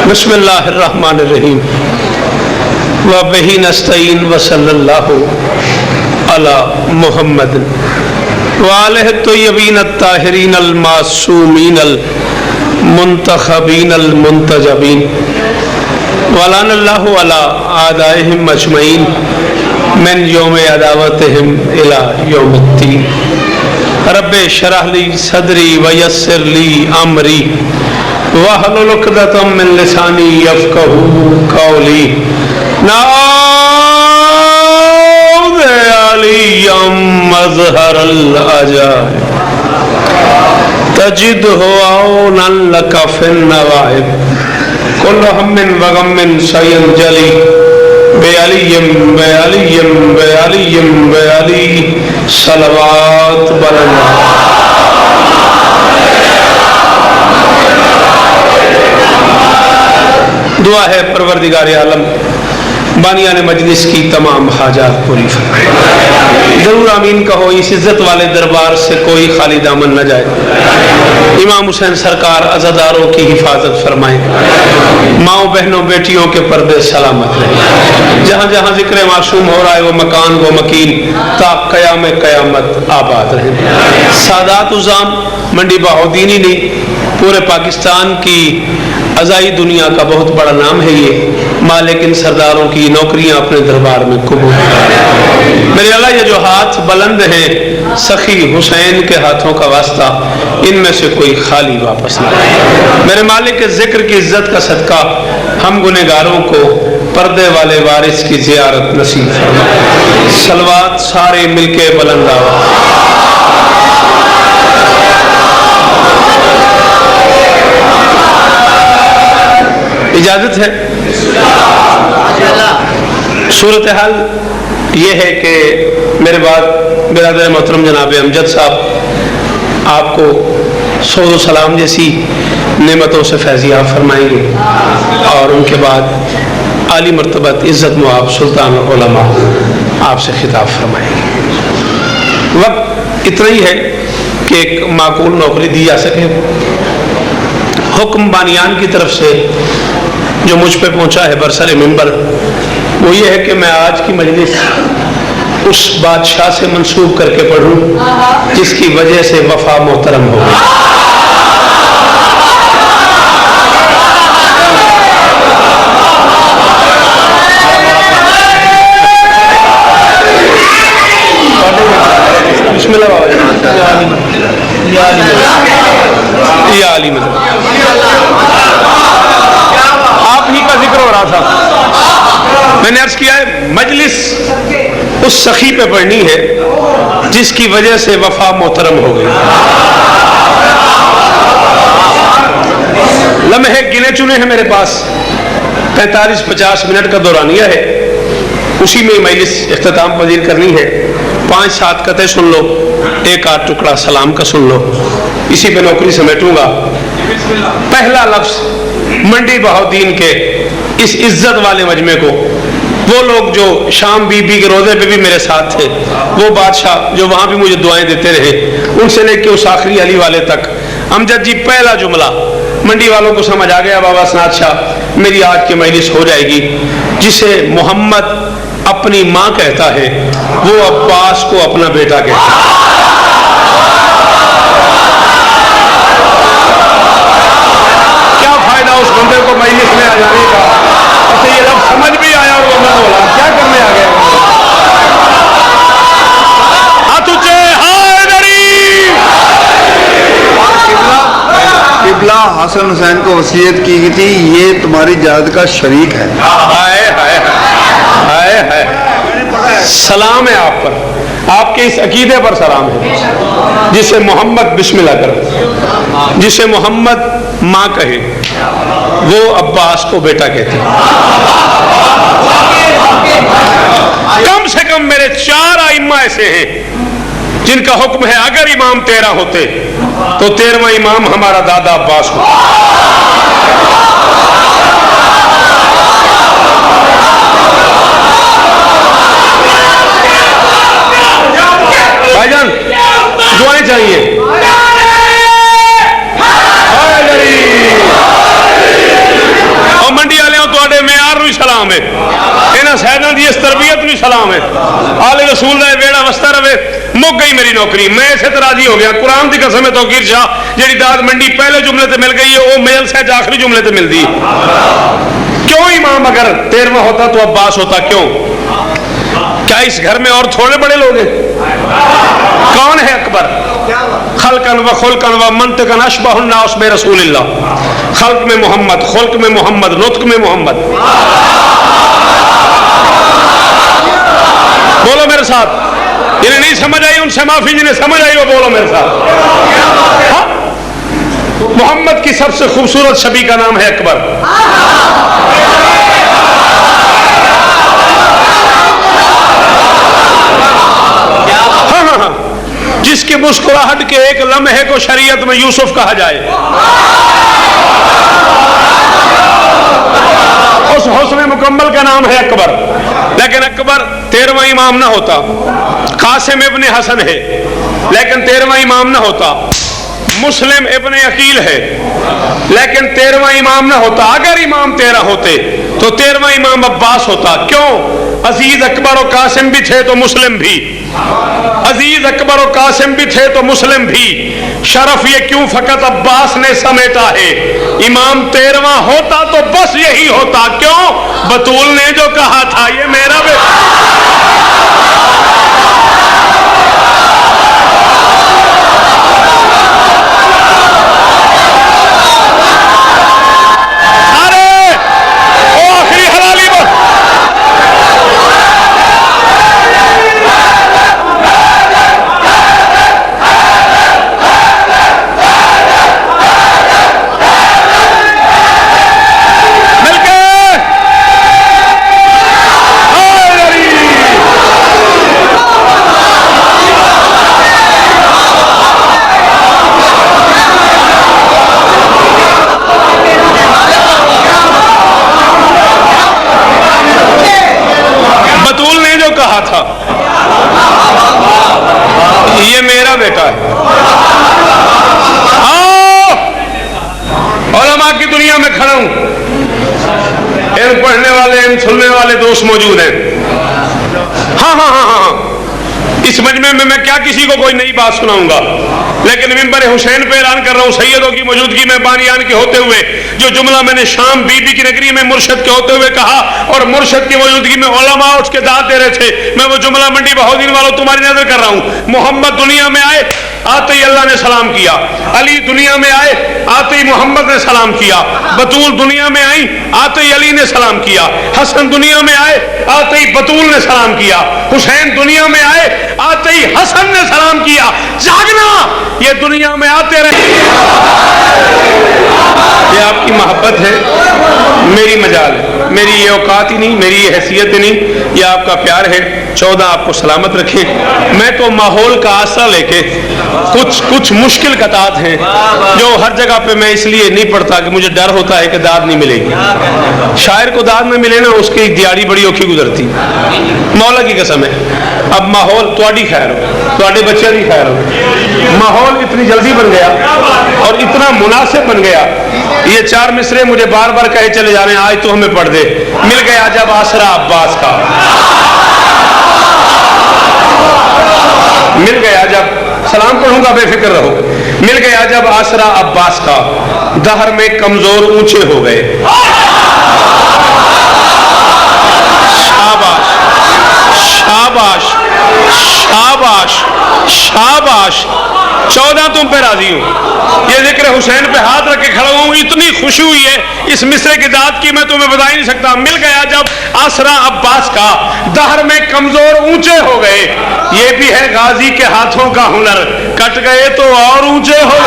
बिस्मिल्लाहिर्रहमानिर्रहीम व बिही नस्तईन व सल्लल्लाहु अला मुहम्मद व आलिहि तय्यबीन अत्ताहिरीन अल मासूमीन अल मुंतखबीन अल मुंतजबीन व लअनल्लाहु अला आदाइहिम अजमईन मिन यौम अदावतिहिम इला यौमिद्दीन। रब्बे शरह ली सदरी व यस्सिर ली अमरी वहलुल उक़दतम मिन लिसानी यफ़क़हू क़ौली। नाऊज़ अलिय्यम मज़हरल अजाइब तजिदहु औनन लका फ़िन नवाइब कुल्लु हम्मिन व गम्मिन सयंजली बेअलिय्यम बेअलिय्यम बेअलिय्यम बेअली सलवात बरना। दुआ है परवरदिगार आलम बानियाने मजलिस की तमाम हाजात पूरी फरमाए। जरूर आमीन कहो। इस इज्जत वाले दरबार से कोई खाली दामन न जाए। इमाम हुसैन सरकार अज़ादारों की हिफाजत फरमाए। माओ बहनों बेटियों के पर्दे सलामत रहे। जहाँ जहाँ जिक्र मासूम हो रहा है वो मकान वो मकीन ता क़याम क़यामत आबाद रहे। सादात उज़ाम मंडी बहाउद्दीनी ने पूरे पाकिस्तान की अज़ाई दुनिया का बहुत बड़ा नाम है ये। मालिक इन सरदारों की नौकरियां अपने दरबार में कबूल। मेरे अल्लाह ये जो हाथ बुलंद हैं सखी हुसैन के हाथों का वास्ता इनमें से कोई खाली वापस न आए। मेरे मालिक के जिक्र की इज्जत का सदका हम गुनहगारों को पर्दे वाले वारिस की ज़ियारत नसीब फरमाए। सलवात सारे मिलके बुलंद आवाज़। इजाजत है। सूरत हाल ये है कि मेरे बाद बिरादर मोहतरम जनाब अमजद साहब आपको सौद सलाम जैसी नेमतों से फैज़ियाब फरमाएंगे और उनके बाद आली मर्तबत इज़्ज़त मुआब सुल्तान उलमा आपसे खिताब फरमाएंगे। वक्त इतना ही है कि एक माकूल नौकरी दी जा सके। हुक्म बानियान की तरफ से जो मुझ पे पहुंचा है बरसर मिंबर वो ये है कि मैं आज की मजलिस उस बादशाह से मंसूब करके पढ़ूं जिसकी वजह से वफा मोहतरम हो गई। आप ही का जिक्र हो रहा था। मैंने अर्ज किया है मजलिस उस सखी पे पढ़नी है जिसकी वजह से वफा मोहतरम हो गई। लम्हे गिने चुने हैं मेरे पास, 45-50 मिनट का दौरानिया है। उसी में मजलिस इख्तिताम पजीर करनी है। 5-7 कते सुन लो, 1-8 टुकड़ा सलाम का सुन लो। इसी पे नौकरी समेटूंगा। पहला लफ्ज मंडी बहाउद्दीन के इस इज्जत वाले मजमे को वो लोग जो शाम बीबी के रोजे पे भी मेरे साथ थे, वो बादशाह जो वहां भी मुझे दुआएं देते रहे, उनसे लेके उस आखिरी अली वाले तक। अमजद जी पहला जुमला मंडी वालों को समझ आ गया। बाबा सनात शाह मेरी आज की मजलिस हो जाएगी। जिसे मोहम्मद अपनी माँ कहता है वो अब्बास को अपना बेटा कहता है। क्या फायदा उस बंदे को मजलिस में आ जाने का। अच्छा ये लोग समझ भी आया और वो मत बोला क्या करने आ गया। किबला हसन हुसैन को वसीयत की गई थी ये तुम्हारी जायद का शरीक है। हाय हाय हाय हाय। सलाम है आप पर, आपके इस अकीदे पर सलाम है जिसे मोहम्मद बिस्मिल्लाह करे, जिसे मोहम्मद माँ कहे वो अब्बास को बेटा कहते हैं। कम से कम मेरे 4 आइम्मा ऐसे हैं जिनका हुक्म है अगर इमाम 13 होते तो 13वां इमाम हमारा दादा अब्बास हो। भाईजान दुआएं चाहिए। सलाम है आले रसूल दा बेड़ा वस्ता रवे मुक गई मेरी नौकरी मैं इसे तो राजी हो गया कुरान की कसम है तौकीर शाह जी दाद मंडी पहले जुमले ते मिल गई है वो मेल सहज आखिरी जुमले ते मिलती क्यों इमाम अगर 13वां होता तो अब्बास होता क्यों क्या इस घर में और थोड़े बड़े लोग हैं कौन है अकबर खलकन व खुलकन व मंतकन अशबहुन नास में रसूलिल्लाह खल्क में मोहम्मद खुल्क में मोहम्मद नुत्क में मोहम्मद बोलो मेरे साथ जिन्हें नहीं समझ आई उनसे माफी जिन्हें समझ आई वो बोलो मेरे साथ हाँ? मोहम्मद की सबसे खूबसूरत छवि का नाम है अकबर जिसकी मुस्कुराहट के एक लम्हे को शरीयत में यूसुफ कहा जाए उस हुस्न मुकम्मल का नाम है अकबर लेकिन अकबर 13वां इमाम ना होता कासिम इब्ने हसन है लेकिन 13वां इमाम ना होता मुस्लिम इब्ने अकील है लेकिन 13वां इमाम ना होता अगर इमाम 13 होते तो 13वां इमाम अब्बास होता क्यों अजीज अकबर और कासिम भी थे तो मुस्लिम भी अजीज अकबर और कासिम भी थे तो मुस्लिम भी शरफ ये क्यों फकत अब्बास ने समेटा है इमाम 13वां होता तो बस यही होता क्यों बतूल ने जो कहा था ये मेरा ये मेरा बेटा है आओ उलमा की दुनिया में खड़ा हूं इन पढ़ने वाले इन सुनने वाले दोस्त मौजूद हैं हाँ हाँ हाँ हाँ इस मजमे में मैं क्या किसी को कोई नई बात सुनाऊंगा लेकिन मिंबर हुसैन पे ऐलान कर रहा हूं सैयदों की मौजूदगी में बानियान के होते हुए जो जुमला मैंने शाम बीबी की नगरी में मुर्शद के होते हुए कहा और मुर्शद की मौजूदगी में उलमा उठ के दाद दे रहे थे मैं वो जुमला मंडी बहुदीन वालों तुम्हारी नजर कर रहा हूं मोहम्मद दुनिया में आए आते ही अल्लाह ने सलाम किया अली दुनिया में आए आते ही मोहम्मद ने सलाम किया बतूल दुनिया में आई आते ही अली ने सलाम किया हसन दुनिया में आए आते ही बतूल ने सलाम किया हुसैन दुनिया में आए आते ही हसन ने सलाम किया जागना ये दुनिया में आते रहे ये आपकी मोहब्बत है मेरी मजाल है मेरी ये औकात ही नहीं मेरी ये हैसियत ही नहीं ये आपका प्यार है 14 आपको सलामत रखे मैं तो माहौल का आसरा लेके कुछ मुश्किल कतात हैं जो हर जगह पे मैं इसलिए नहीं पढ़ता कि मुझे डर होता है कि दाद नहीं मिलेगी शायर को दाद न मिले ना उसकी दिहाड़ी बड़ी औखी गुजरती मौला की कसम है अब माहौल तुहाडी खैर हो तुहाडे बच्चे की खैर हो माहौल इतनी जल्दी बन गया और इतना मुनासिब बन गया ये 4 मिसरे मुझे बार बार कहे चले जा रहे हैं आज तो हमें पढ़ दे मिल गया जब आसरा अब्बास का मिल गया जब सलाम पढ़ूंगा बेफिक्र रहो मिल गया जब आसरा अब्बास का दहर में कमजोर ऊंचे हो गए शाबाश शाबाश शाबाश शाबाश 14 तुम पे राजी हूं ये जिक्र हुसैन पे हाथ रख के खड़ा हूं इतनी खुशी हुई है इस मिसरे की दाद की मैं तुम्हें बता ही नहीं सकता मिल गया जब आसरा अब्बास का दहर में कमजोर ऊंचे हो गए ये भी है गाजी के हाथों का हुनर कट गए तो और ऊंचे हो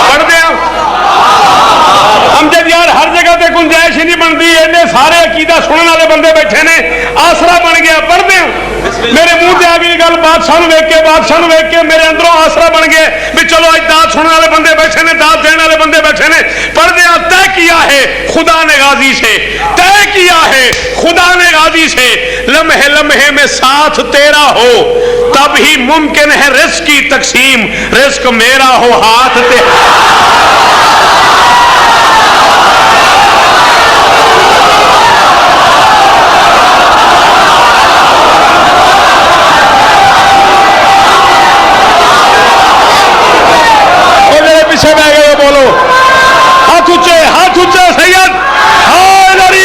पढ़ते हैं हम जब यार हर जगह पे गुंजाइश ही नहीं बनती, इन्ने सारे अकीदा सुनने वाले बंदे बैठे ने, आसरा बन गया। पढ़ते हैं मेरे मुंह से आ गई गल, बादशाह वेख के मेरे अंदरों आसरा बन गया भी चलो अज दात सुनने वाले बंदे बैठे ने, दात देने वाले बंदे बैठे ने। पढ़ते हैं तय किया है खुदा ने गाजी से, तय किया है खुदा ने गाजी से, लम्हे लम्हे में साथ तेरा हो तब ही मुमकिन है रिस्क की तकसीम, रिस्क मेरा हो हाथ तेरा। पीछे बह गए बोलो, हाथ ऊंचे सैयद हैदरी।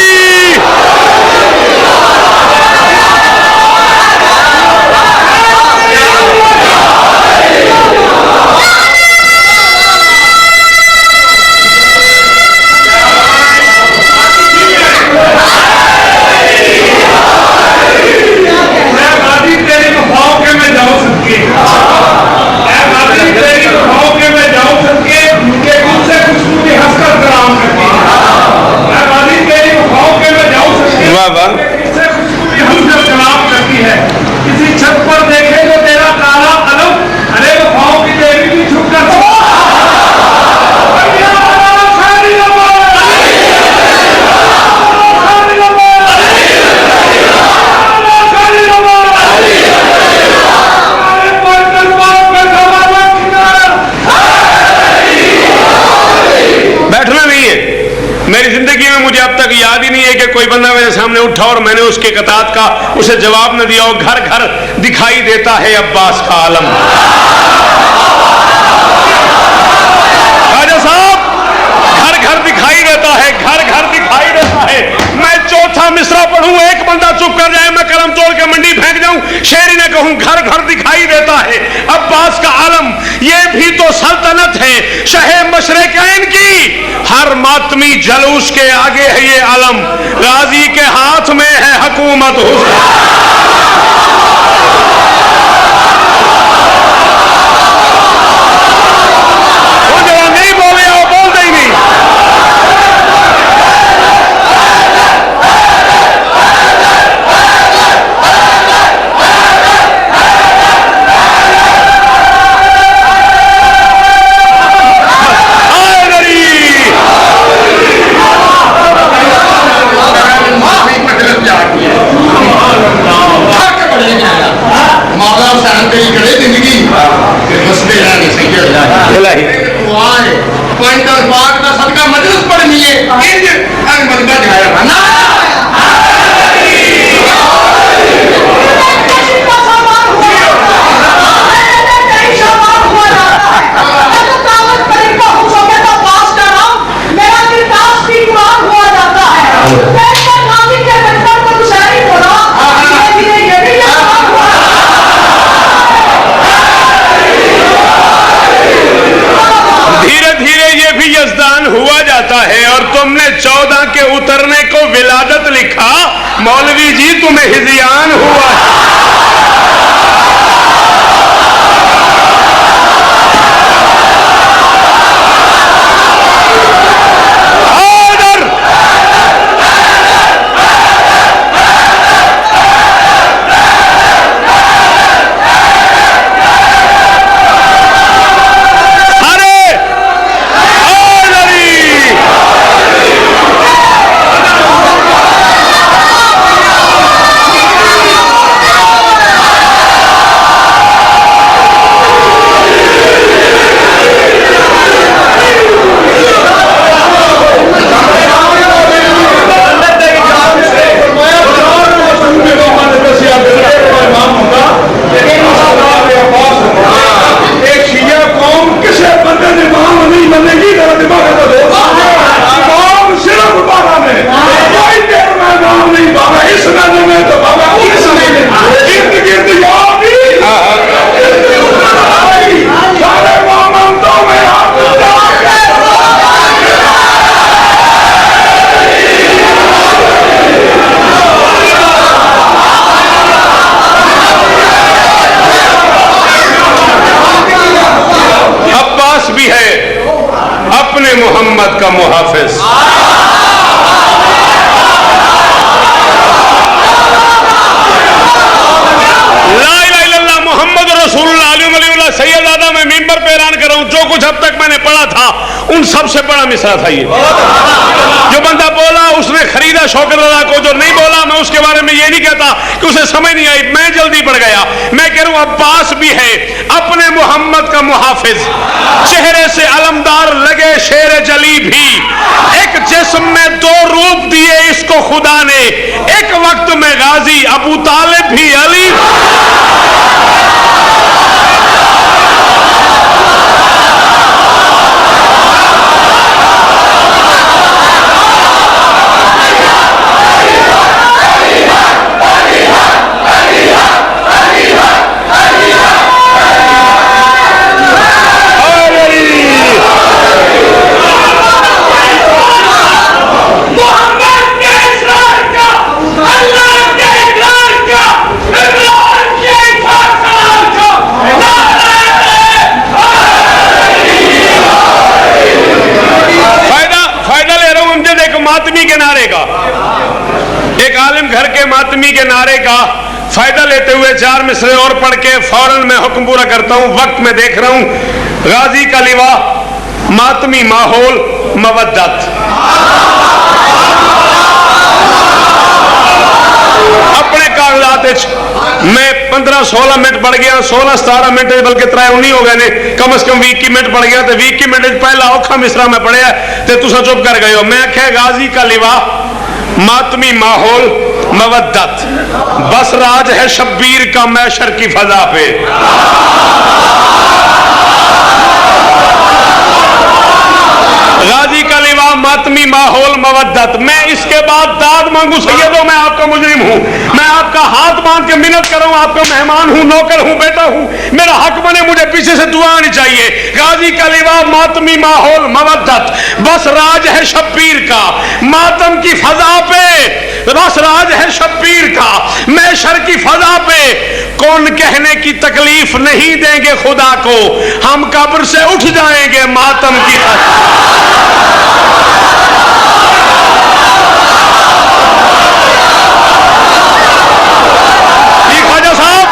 किसी छत पर देखे तो तेरा काला कलम, अरे वफाओं की देवी भी छुप कर बैठना नहीं है। मेरी जिंदगी में मुझे अब तक याद ही नहीं है कि कोई बंदा मेरे सामने उठा और मैंने उसके कतात का उसे जवाब न दिया हो। घर घर दिखाई देता है अब्बास का आलम। राजा साहब, घर घर दिखाई देता है, घर घर दिखाई देता है। मैं चौथा मिसरा पढ़ूं, एक बंदा चुप कर जाए, मैं कलम तोड़ के मंडी फेंक जाऊं, शेरी ने कहूं घर घर दिखाई देता है अब्बास का आलम। ये भी तो सल्तनत है शहे मशरकैन की, हर मातमी जलूस के आगे है ये आलम, गाजी के हाथ में है हुकूमत वो जरा नहीं बोले, वो बोल दे नहीं। मजलिस पढ़नी है हुआ जाता है। और तुमने 14 के उतरने को विलादत लिखा, मौलवी जी तुम्हें हिजियान हुआ। मैं मिंबर पे ऐलान कर रहा हूं, जो कुछ अब तक मैंने पढ़ा था उन सबसे बड़ा मिसरा था ये। जो बंदा बोला उसने खरीदा शौकत रजा को, जो नहीं बोला मैं उसके बारे में ये नहीं कहता कि उसे समझ नहीं आई, मैं जल्दी पड़ गया। मैं कह रहा हूं अब्बास भी है अपने मोहम्मद का मुहाफिज, चेहरे से अलमदार लगे शेर जली भी, एक जिस्म में दो रूप दिए इसको खुदा ने, एक वक्त में गाजी अबू तालिब भी अली। मातमी के नारे का, एक आलिम घर के मातमी के नारे का फायदा लेते हुए 4 मिसरे और पढ़ के फौरन मैं हुक्म पूरा करता हूं। वक्त में देख रहा हूं, गाजी का लिवा, मातमी माहौल, मवद्दत। अपने कागजात मैं 15-16 मिनट पढ़ गया, 16-17 मिनट बल्कि 19 हो गए ने, कम से कम 20 मिनट पढ़ गया। तो 20 मिनट पहला औखा मिसरा मैं पढ़िया तो तुसा चुप कर गए हो। मैं आख्या गाजी का लिवा, मातमी माहौल, मवद्दत, बस राज है शब्बीर का मैशर की फजा पे। गाजी का लिवा, मातमी माहौल, मवद्दत। मैं इसके बाद दाद मांगू सैयदों, मैं आपका मुजरिम हूं, मैं आपका हाथ बांध के मिन्नत कर रहा हूं, आपका मेहमान हूं, नौकर हूं, बेटा हूं, मेरा हक बने, मुझे पीछे से दुआ आनी चाहिए। गाजी का लिवा, मातमी माहौल, मवद्दत, बस राज है शब्बीर का मातम की फजा पे, बस राज है शब्बीर का मैशर की फजा पे। कौन कहने की तकलीफ नहीं देंगे खुदा को, हम कब्र से उठ जाएंगे मातम की ख्वाजा साहब।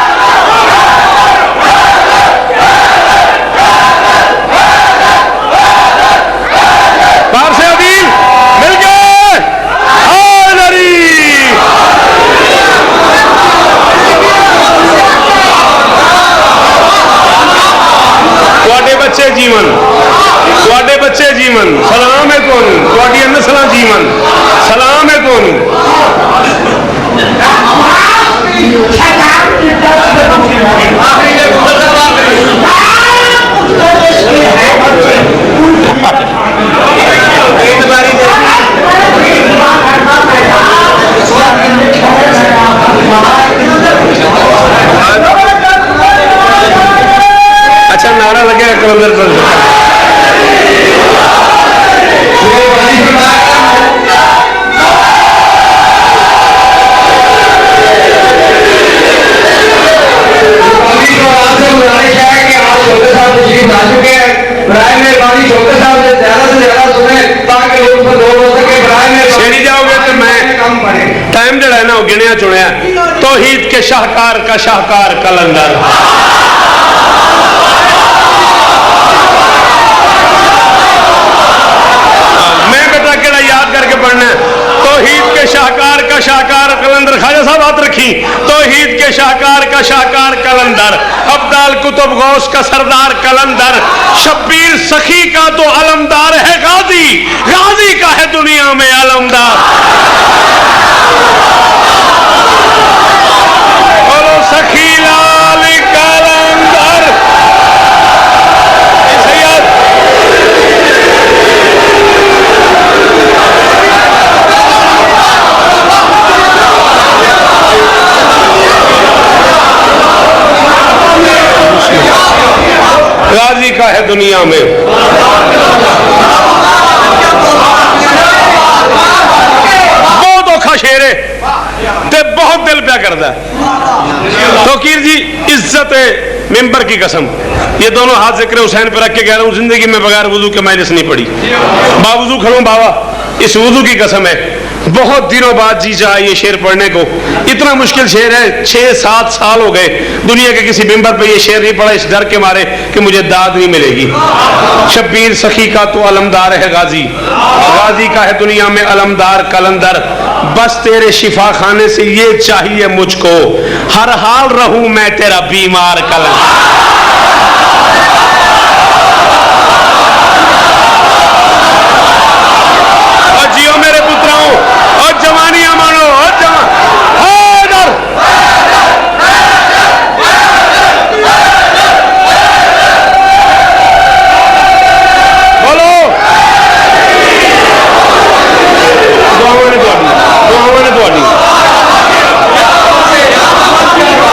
बाहर से अदील मिल गए, ਤੁਹਾਡੇ ਬੱਚੇ ਜੀਵਨ, ਤੁਹਾਡੇ ਬੱਚੇ ਜੀਵਨ, ਸਲਾਮ ਹੈ ਤੁਹਾਨੂੰ, ਤੁਹਾਡੀਆਂ ਨਸਲਾਂ ਜੀਵਨ, ਸਲਾਮ ਹੈ ਤੁਹਾਨੂੰ। अच्छा नारा लगे कलंदर पर। छेड़ी जाओगे तो मैं टाइम जड़ा है ना गिणिया चुनिया। तौहीद के शाहकार का शाहकार कलंदर, मैं बेटा केड़ा याद करके पढ़ना है। तौहीद के शाहकार का शाहकार कलंदर, ख्वाजा साहब हाथ रखी। तौहीद के शाहकार का शाहकार कलंदर, अब्दाल कुतुब गौस का सरदार कलंदर, शब्बीर सखी का तो अलमदार है गाजी, गाजी का है दुनिया में अलमदार। बोलो सखी लाल कलंदर। गाजी का है दुनिया में। बहुत औखा शेर है ते बहुत दिल प्या करता है। फकीर जी इज्जत मिंबर की कसम, ये दोनों हाथ जिक्र हुसैन पर रख के कह रहा हूं, जिंदगी में बगैर वजू के मैलिस नहीं पड़ी। बावजू खड़ूं बाबा, इस वजू की कसम है, बहुत दिनों बाद जी चाहा ये शेर पढ़ने को। इतना मुश्किल शेर है, 6-7 साल हो गए दुनिया के किसी मिंबर पे ये शेर नहीं पढ़ा, इस डर के मारे कि मुझे दाद नहीं मिलेगी। शब्बीर सखी का तो अलमदार है गाजी, गाजी का है दुनिया में अलमदार कलंदर। बस तेरे शिफा खाने से ये चाहिए मुझको, हर हाल रहूं मैं तेरा बीमार कलंदर। जियो मेरे पुत्राओं, और जवानियां मानो, और हैदर। बोलो दुआओं ने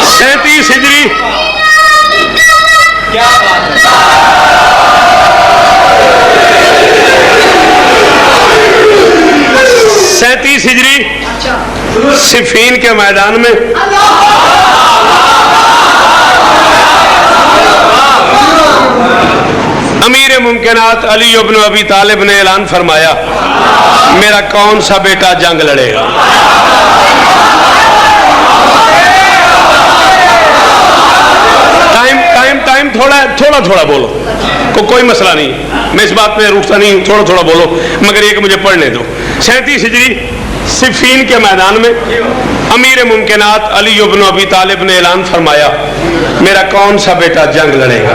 37 हिजरी, क्या बात है। 37 हिजरी सिफीन के मैदान में अमीर मुमकिनात अली इब्न अबी तालिब ने ऐलान फरमाया, मेरा कौन सा बेटा जंग लड़ेगा। टाइम थोड़ा बोलो, कोई मसला नहीं, मैं इस बात में रूठता नहीं, थोड़ा बोलो, मगर ये कि मुझे पढ़ने दो। 37 हिजरी सिफीन के मैदान में अमीर मुमकिनात अली इब्न अबी तालिब ने ऐलान फरमाया, मेरा कौन सा बेटा जंग लड़ेगा।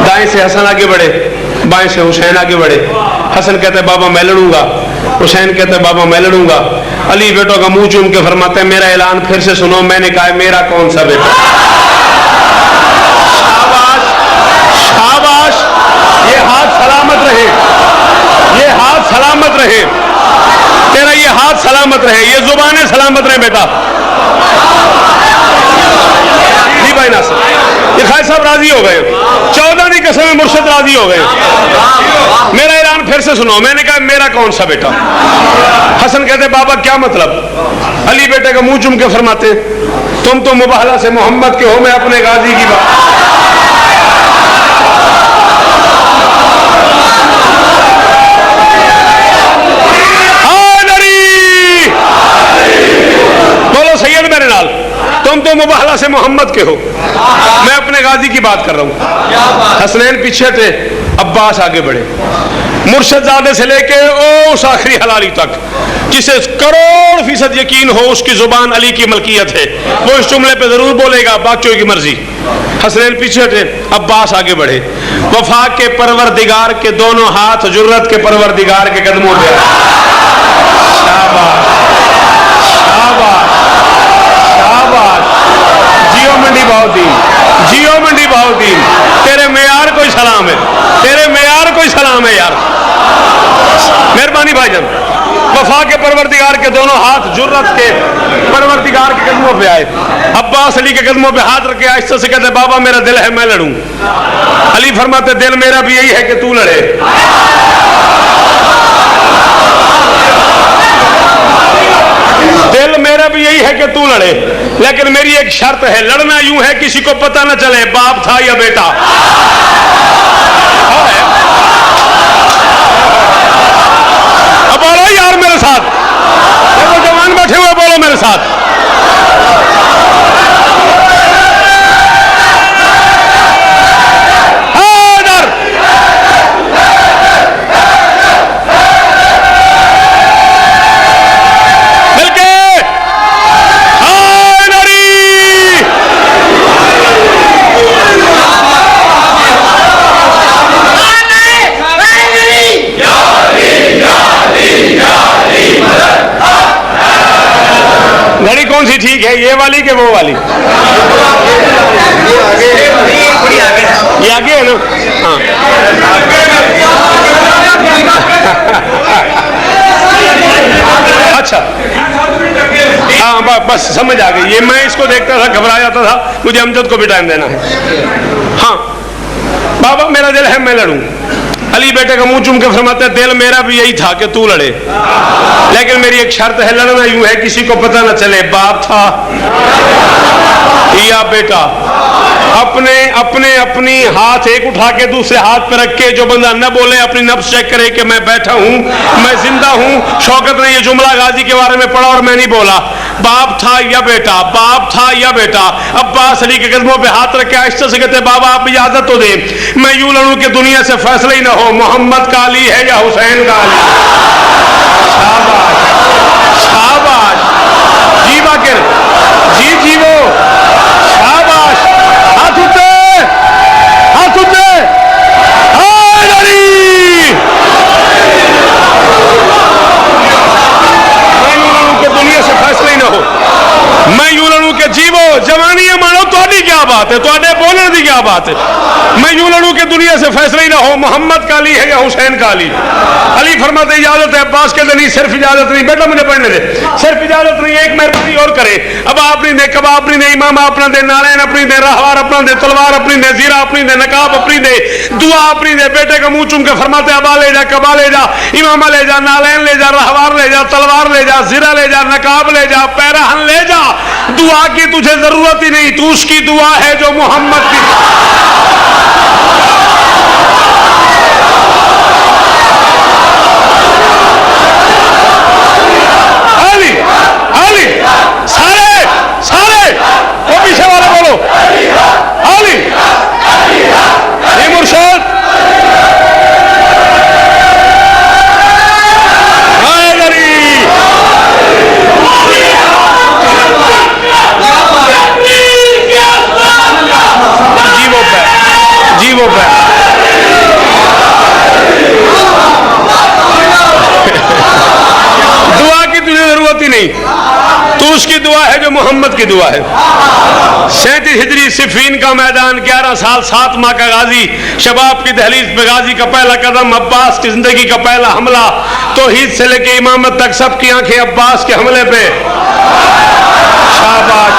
दाएं से हसन आगे बढ़े, बाएं से हुसैन आगे बढ़े। हसन कहते बाबा मैं लड़ूंगा, हुसैन कहते बाबा मैं लड़ूंगा। अली बेटों का मुंह चूम के फरमाते हैं, मेरा ऐलान फिर से सुनो। मैंने कहा मेरा कौन सा बेटा। शाबाश शाबाश, ये हाथ सलामत रहे, ये हाथ सलामत रहे, तेरा ये हाथ सलामत रहे, ये जुबानें सलामत रहे बेटा। जी भाई नासिर, ये खाई साहब राजी हो गए, 14 की कसम में मुर्शिद राजी हो गए। मेरा ऐलान फिर से सुनो। मैंने कहा मेरा कौन सा बेटा। हसन कहते बाबा क्या मतलब। अली बेटे का मुंह चूम के फरमाते, तुम तो मुबाहला से मोहम्मद के हो, मैं अपने गाजी की बात। बोलो सैयद मेरे नाल, तुम तो मुबाहला से मोहम्मद के हो, मैं अपने गाजी की बात कर रहा हूं। हसनैन पीछे थे, अब्बास आगे बढ़े। मुर्शदजादे से लेके उस आखिरी हलाली तक जिसे करोड़ फीसद यकीन हो उसकी जुबान अली की मलकियत है, वो इस जुमले पे जरूर बोलेगा, बाकियों की मर्जी। हसनैन पीछे थे, अब्बास आगे बढ़े। वफा के परवरदिगार के दोनों हाथ जुर्रत के परवरदिगार के कदमों पे। शाबाश शाबाश शाबाश, जियो मंडी बाउद्दीन, जियो मंडी बाउद्दीन, तेरे मेयार को सलाम है, तेरे मेयार को सलाम है यार। मेहरबानी भाईजान। वफा के परवरदिगार के दोनों हाथ जुर्रत के परवरदिगार के कदमों पे आए। अब्बास अली के कदमों पे हाथ रखे, आहिस्ता से कहते बाबा मेरा दिल है मैं लड़ूं। अली फरमाते दिल मेरा भी यही है कि तू लड़े। दिल मेरा भी यही है कि तू लड़े, लेकिन मेरी एक शर्त है, लड़ना यूं है किसी को पता ना चले बाप था या बेटा। अब बोलो यार मेरे साथ, देखो जवान बैठे हुए, बोलो मेरे साथ। घड़ी कौन सी ठीक है, ये वाली के वो वाली? ये आगे है ना? हाँ अच्छा हाँ बस समझ आ गई। ये मैं इसको देखता था घबरा जाता था, मुझे अमजद को भी टाइम देना है। हाँ बाबा मेरा दिल है मैं लड़ूं। अली बेटे का मुंह चूम के फरमाते दिल मेरा भी यही था कि तू लड़े, लेकिन मेरी एक शर्त है, लड़ना यूं है किसी को पता ना चले बाप था या बेटा अपने अपने अपनी हाथ एक उठा के दूसरे हाथ पे रख के जो बंदा न बोले अपनी नफ्स चेक करे कि मैं बैठा हूं, मैं जिंदा हूं। शौकत ने ये जुमला गाजी के बारे में पढ़ा और मैं नहीं बोला। बाप था या बेटा, बाप था या बेटा। अब्बास अली के कदमों पे हाथ रख के आहिस्ता से कहते बाबा आप इजाजत तो दे, मैं यूं लड़ूं कि दुनिया से फैसला ही ना हो मोहम्मद का अली है या हुसैन का अली। शाबाश शाबाश, जी बाकिर जी जीवो, शाबाश। हाथ उठे, हाथ उठे। मैं यूं लड़ूं कि दुनिया से फैसला ही ना हो, मैं यूं लड़ूं कि जीवो जवानी है मानो थोड़ी क्या बात है, थोड़े बोलने की क्या बात है। मैं यूं लड़ूं कि दुनिया से फैसला ही ना हो मोहम्मद का अली है या हुसैन का अली। अली फरमाते इजाजत है। अब्बास कहते नहीं सिर्फ इजाजत नहीं बेटा मुझे पढ़ने दे, सिर्फ इजाजत नहीं एक मेहरबानी और करे। अब अपनी दे कबाब अपनी दे, इमाम अपना दे, नारायण अपनी दे, रहवार अपना दे, तलवार अपनी दे, जीरा अपनी दे, नकाब अपनी दे, दुआ अपनी दे। बेटे का मुंह चूम के फरमाते अबा ले जा, कबा ले जा, इमामा ले जा, नारायण ले जा, रहवार ले जा, तलवार ले जा, जीरा ले जा, नकाब ले जा, पैराहन ले जा। दुआ की तुझे जरूरत ही नहीं, तू उसकी दुआ है जो मोहम्मद की। अली अली सारे सारे वो पीछे वाले बोलो अली ये मुर्शद जी वो दुआ की तुझे जरूरत ही नहीं, तू उसकी दुआ है जो मोहम्मद की दुआ है। 37 हिजरी सिफीन का मैदान, 11 साल 7 माह का गाजी, शबाब की दहलीज पे गाजी का पहला कदम, अब्बास की जिंदगी का पहला हमला, तौहीद से लेके इमामत तक सबकी आंखें अब्बास के हमले पे। शाबाश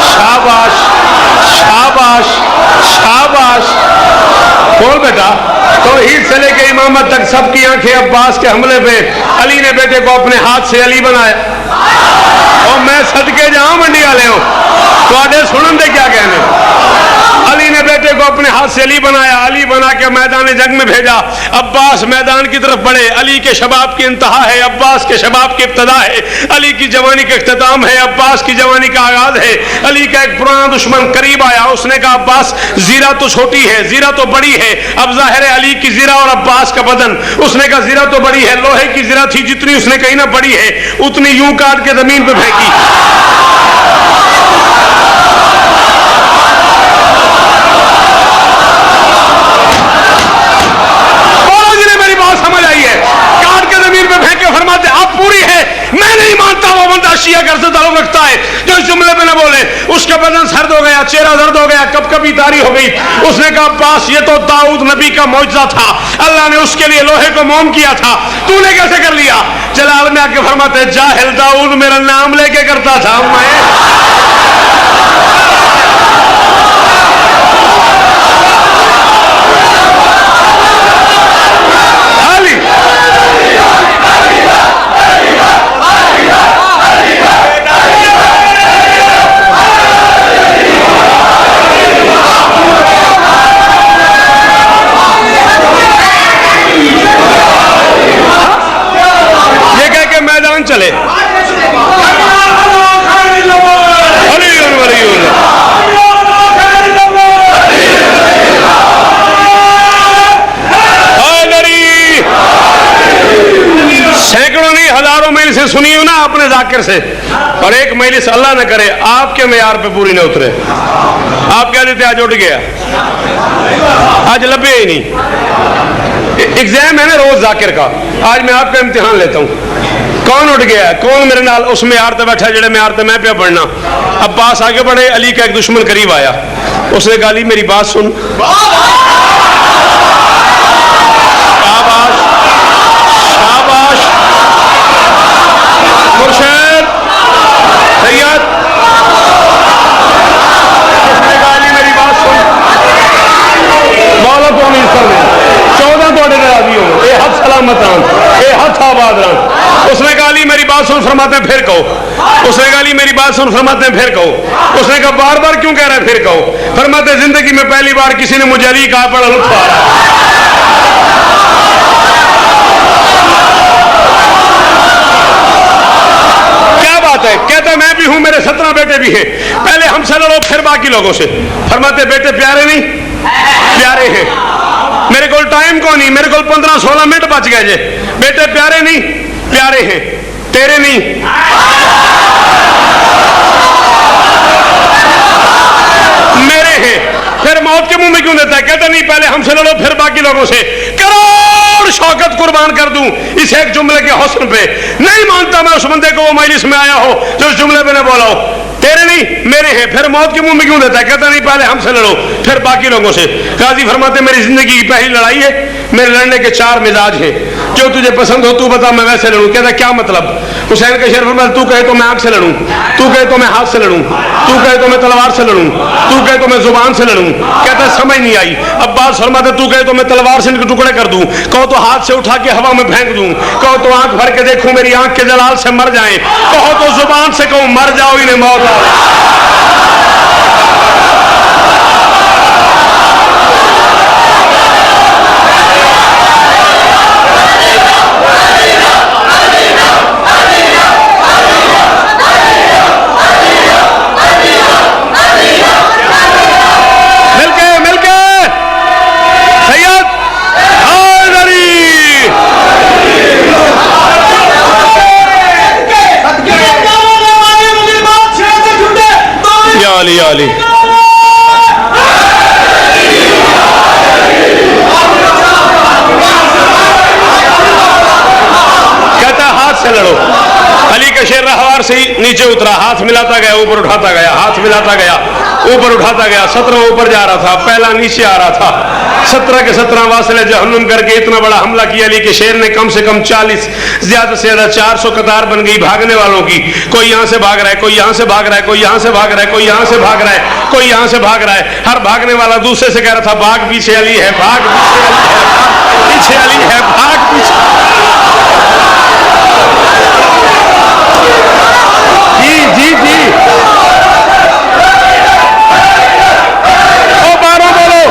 शाबाश शाबाश शाबाश, बोल बेटा। तौहीद से लेके इमामत तक सबकी आंखें अब्बास के हमले पे। अली ने बेटे को अपने हाथ से अली बनाया और मैं सदके जाऊं मंडी वाले हो तो सुनन दे क्या कहने। अली ने बेटे को अपने हाथ से अली बनाया, अली बना के मैदान जंग में भेजा। अब्बास मैदान की तरफ बढ़े। अली के शबाब की इंतहा है, अब्बास के शबाब की इब्तदा है। अली की जवानी का इख्तिताम है, अब्बास की जवानी का आगाज है। अली का एक पुराना दुश्मन करीब आया, उसने कहा अब्बास जीरा तो छोटी है, जीरा तो बड़ी है। अब जाहिर है अली की जीरा और अब्बास का बदन। उसने कहा जीरा तो बड़ी है, लोहे की जीरा थी जितनी उसने कही ना बड़ी है उतनी यूं काट के जमीन पे फेंकी। समझ आई है, काट के जमीन पे फेंक के फरमाते अब पूरी है। मैं नहीं मानता वो बंदा शिया घर से ताल्लुक रखता है जो इस जुमले में न बोले। उसका बदन सर्द हो गया, चेहरा दर्द हो गया, कब तारी हो गई। उसने कहा अब्बास ये तो दाऊद नबी का मौजज़ा था, अल्लाह ने उसके लिए लोहे को मोम किया था, तूने कैसे कर लिया। जलाल में आके फरमाते जाहिल दाऊद मेरा नाम लेके करता था। चले सैकड़ों नहीं हजारों मील से सुनी हो ना अपने जाकिर से, और एक मजलिस अल्लाह न करे आपके मेयार पे पूरी न उतरे। आप क्या देते आज उठ गया, आज लबे ही नहीं। एग्जाम है ना रोज जाकिर का, आज मैं आपका इम्तिहान लेता हूँ। कौन उठ गया, कौन मेरे नाल उस मेयार ते बैठा जेड़े मेयार ते मैं पे पढ़ना। अब्बास आगे बढ़े, अली का एक दुश्मन करीब आया, उसने कहा अली मेरी बात सुन। शाबाश शाबाश मुर्शिद सैयद। उसने कहा अली मेरी बात सुन, मौला कौन इस कर 14 तोड़े राजी हो, ये हथ सलामत रन, ये हथ आबाद रन। उसने कहा अली मेरी बात सुन, फरमाते फिर कहो। उसने कहा अली मेरी बात सुन, फरमाते हैं फिर कहो। उसने कहा बार बार क्यों कह रहा है, फिर कहो। फरमाते जिंदगी में पहली बार किसी ने मुझे अली कहा, बड़ा लुत्फ आ रहा है। क्या बात है? कहता मैं भी हूं, मेरे 17 बेटे भी हैं, पहले हमसे लड़ो फिर बाकी लोगों से। फरमाते बेटे प्यारे नहीं? प्यारे हैं। मेरे को टाइम को नहीं, मेरे को 15-16 मिनट बच गए जे। बेटे प्यारे नहीं? प्यारे हैं। तेरे नहीं? मेरे हैं। फिर मौत के मुंह में क्यों देता है? कहता नहीं पहले हमसे लड़ो फिर बाकी लोगों से। करोड़ शौकत कुर्बान कर दूं इस एक जुमले के हुस्न पे। नहीं मानता मैं उस बंदे को वो मजलिस में आया हो जो उस जुमले पे ने बोला हो। तेरे नहीं? मेरे हैं। फिर मौत के मुंह में क्यों देता है? कहता नहीं पहले हमसे लड़ो फिर बाकी लोगों से। काजी फरमाते मेरी जिंदगी की पहली लड़ाई है, मेरे लड़ने के 4 मिजाज हैं। जो तुझे पसंद हो तू बता, मैं वैसे लड़ूं। कहता क्या मतलब? हुसैन का शेर फरमाता तू कहे तो मैं आंख से लड़ूं, तू कहे तो मैं हाथ से लड़ूं, तू कहे तो मैं तलवार से लड़ूं, तू कहे तो मैं जुबान से लड़ूं। कहता समझ नहीं आई। अब्बास फरमाते तू कहे तो मैं तलवार से इनके टुकड़े कर दूं, कहो तो हाथ से उठा के हवा में फेंक दूं, कहो तो आंख भर के देखूं मेरी आंख के जलाल से मर जाएं, कहो तो जुबान से कहूं मर जाओ इन्हें मौत आ अली अली। कहता हाथ से लड़ो। अली का शेर रहवार से ही नीचे उतरा, हाथ मिलाता गया, ऊपर उठाता गया, हाथ मिलाता गया, ऊपर उठाता गया। 17 ऊपर जा रहा था, पहला नीचे आ रहा था। 17 के 17 वासले जहन्नुम करके इतना बड़ा हमला किया अली के शेर ने। कम से कम 40 ज्यादा से ज्यादा 400 कतार बन गई भागने वालों की। कोई यहां से भाग रहा है, कोई यहां से भाग रहा है, कोई यहां से भाग रहा है, कोई यहां से भाग रहा है, कोई यहां से भाग रहा है। हर भागने वाला दूसरे से कह रहा था भाग पीछे अली है, भाग पीछे अली है, भाग पीछे। जी जी जी ओ बारो बोलो।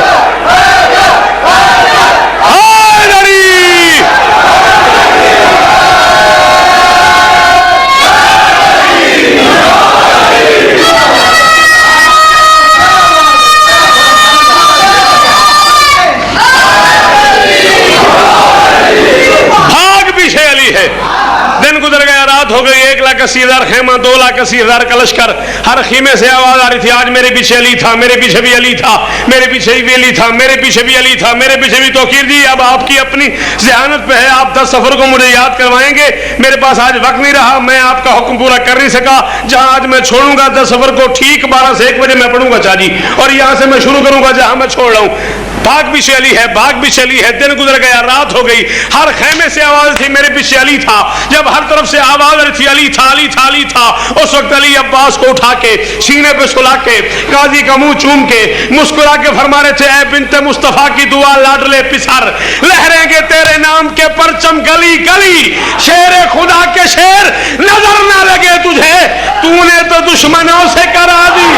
दिन गुजर गया, रात हो गई। 1,80,000 खेमा, 2,80,000 का लश्कर। हर खीमे से आवाज आ रही थी आज मेरे पीछे अली था, मेरे पीछे भी अली था, मेरे पीछे भी अली था, मेरे पीछे भी अली था, मेरे पीछे भी। तौकीर जी अब आपकी अपनी ज़हानत पे है, आप 10 सफर को मुझे याद करवाएंगे। मेरे पास आज वक्त नहीं रहा, मैं आपका हुक्म पूरा कर नहीं सका। जहां आज मैं छोड़ूंगा 10 सफर को ठीक 12 से 1 बजे मैं पढ़ूंगा चाची, और यहां से मैं शुरू करूंगा जहां मैं छोड़ रहा हूं। भाग भी चली है, भाग भी चली है। दिन गुजर गया, रात हो गई। हर खेमे से आवाज थी मेरे पीछे अली था। जब हर तरफ से आवाज आ रही थी अली था, अली था, अली था, उस वक्त अली अब्बास को उठा के सीने पे सुला के काजी का मुंह चूम के मुस्कुरा के फरमा रहे थे ऐ बिन्ते मुस्तफा की दुआ लाडले पिसर, लहरेंगे तेरे नाम के परचम गली गली। शेर खुदा के शेर नजर ना लगे तुझे, तूने तो दुश्मनों से करा दी।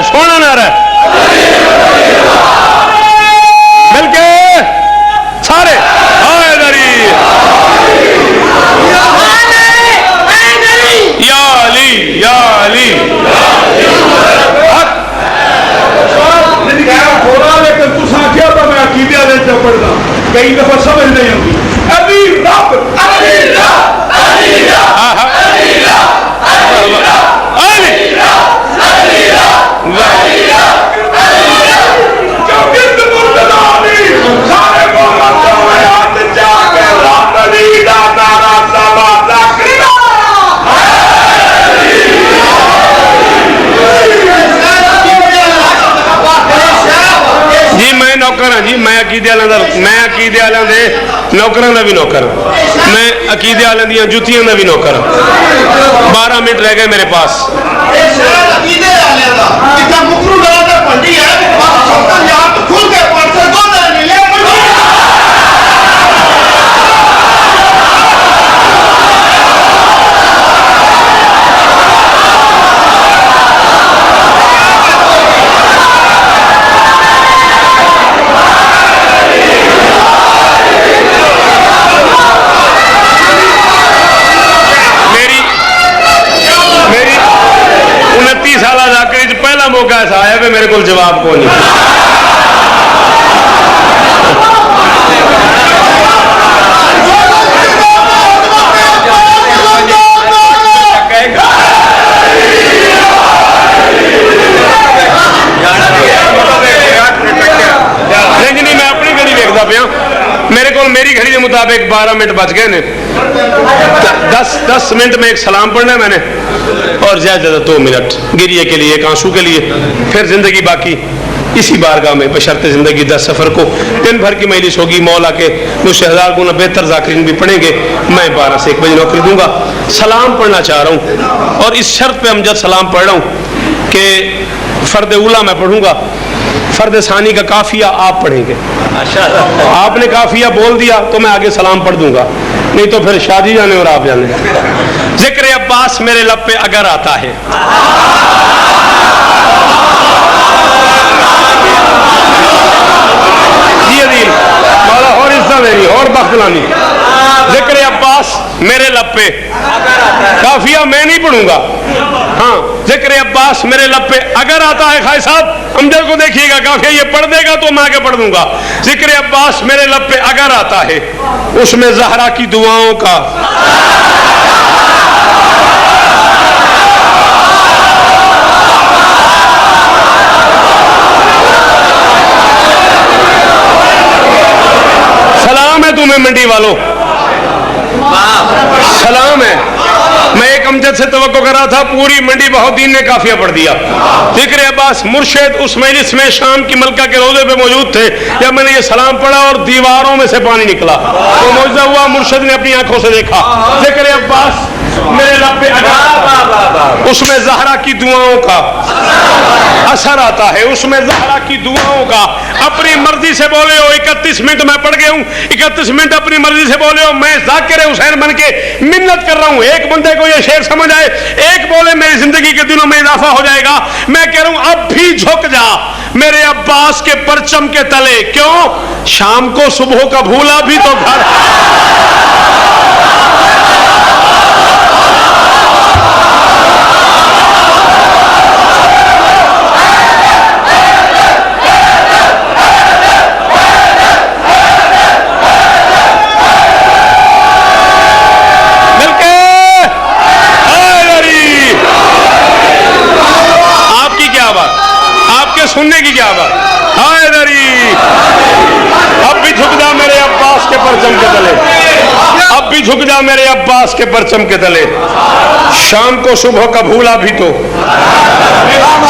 सोना ना रहा मिलके सारे या अली या अली। लेकिन तुम आखिया तो मैं अकीदा देता पढ़ना कई दफा समझ नहीं आती। अली रब अली रब अली रब अली रब अली रब अली रब अली रब ने नौकरों का भी नौकर, मैं अकीदे वाले दियां जुतियां का भी नौकर। 12 मिनट रह गए मेरे पास। पहला मौका ऐसा आया कि मेरे को जवाब को नहीं। नहीं, मैं अपनी घड़ी देखता पाया, मेरे को मेरी घड़ी के मुताबिक 12 मिनट बच गए ने। 10 मिनट में एक सलाम पढ़ना है मैंने, और ज्यादा 2 मिनट गिरिए के लिए, एक आंसू के लिए, फिर जिंदगी बाकी इसी बारगाह में बशर्ते जिंदगी 10 सफर को। दिन भर की मजलिस होगी, मौला के मुझसे 1000 गुना बेहतर जाकिरीन भी पढ़ेंगे। मैं 12 से 1 बजे नौकरी दूंगा। सलाम पढ़ना चाह रहा हूँ, और इस शर्त पे अमजद सलाम पढ़ रहा हूँ कि फर्द उला मैं पढ़ूंगा, फर्द सानी का काफिया आप पढ़ेंगे। आपने काफिया बोल दिया तो मैं आगे सलाम पढ़ दूंगा, नहीं तो फिर शादी जाने और आप जाने। जिक्र अब्बास मेरे लब पे अगर आता है, जी अदील मौला और हिस्सा मेरी और बख्तलानी। जिक्र अब्बास मेरे लब पे, काफिया मैं नहीं पढ़ूंगा। हाँ, जिक्र अब्बास मेरे लब पे अगर आता है, खाई साहब अमजद को देखिएगा, काफिया ये पढ़ देगा तो मैं आगे पढ़ दूंगा। जिक्र अब्बास मेरे लब पे अगर आता है, उसमें ज़हरा की दुआओं का सलाम है तुम्हें मंडी वालों, सलाम है। मैं एक अमजद से तवक्को कर रहा था, पूरी मंडी बहाउद्दीन ने काफिया पढ़ दिया। जिक्र अब्बास मुर्शिद उस मजलिस में शाम की मलका के रोजे पे मौजूद थे। जब मैंने ये सलाम पढ़ा और दीवारों में से पानी निकला तो मौजूदा हुआ, मुर्शिद ने अपनी आंखों से देखा। जिक्र अब्बास मेरे लब पे अगर, उसमें ज़हरा की दुआओं का असर आता है, उसमें ज़हरा की दुआओं का। अपनी मर्जी से बोले हो 31 मिनट मैं पढ़ गया हूँ, 31 मिनट अपनी मर्जी से बोले हो, मैं ज़ाकिर हुसैन बन के मिन्नत कर रहा हूँ। एक बंदे को ये शेर समझ आए, एक बोले मेरी जिंदगी के दिनों में इजाफा हो जाएगा। मैं कह रहा हूँ अब भी झुक जा मेरे अब्बास के परचम के तले। क्यों? शाम को सुबह का भूला भी तो घर। सुनने की क्या बात? हाय दरी, अब भी झुक जा मेरे अब्बास के परचम के तले, अब भी झुक जा मेरे अब्बास के परचम के तले। शाम को सुबह का भूला भी तो।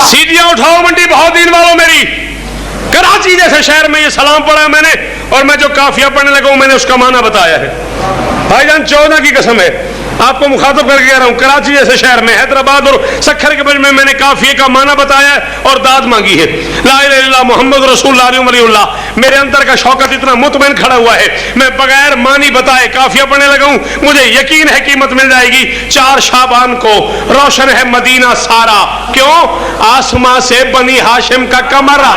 सीढ़ियां उठाओ मंडी बहाउद्दीन वालों मेरी। कराची जैसे शहर में ये सलाम पढ़ा है मैंने, और मैं जो काफिया पढ़ने लगा हूं मैंने उसका माना बताया है। भाईजान 14 की कसम है, आपको मुखातब करके कह रहा हूं, कराची जैसे शहर में, हैदराबाद और सक्खर के बज में मैंने काफिये का माना बताया है और दाद मांगी है। ला इलाहा इल्लल्लाह मुहम्मद रसूलुल्लाह वलीउल्लाह। मेरे अंदर का शौकत इतना मुतमईन खड़ा हुआ है, मैं बगैर मानी बताए काफिया पढ़ने लगा हूं। मुझे यकीन है कीमत मिल जाएगी। 4 शाबान को रोशन है मदीना सारा। क्यों? आसमां से बनी हाशिम का कमरा।